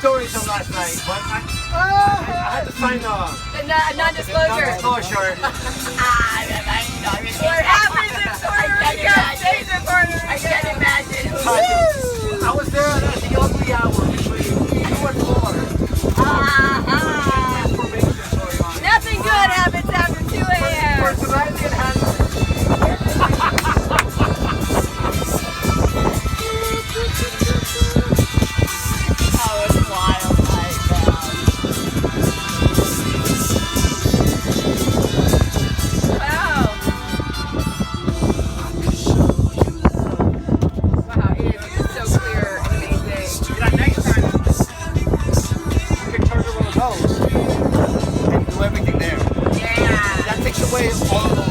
stories from last night, but I had to sign a non-disclosure. non-disclosure. What happens in Puerto Rico stays in Puerto Rico. I can't imagine. I was there at the ugly hour between 2 and 4. Nothing good happens after 2 a.m. Personality and handling. Oh, it's wild right now. Wow. Wow, it is so clear and amazing. Next time, you can turn the road and do everything there. Yeah. That takes away all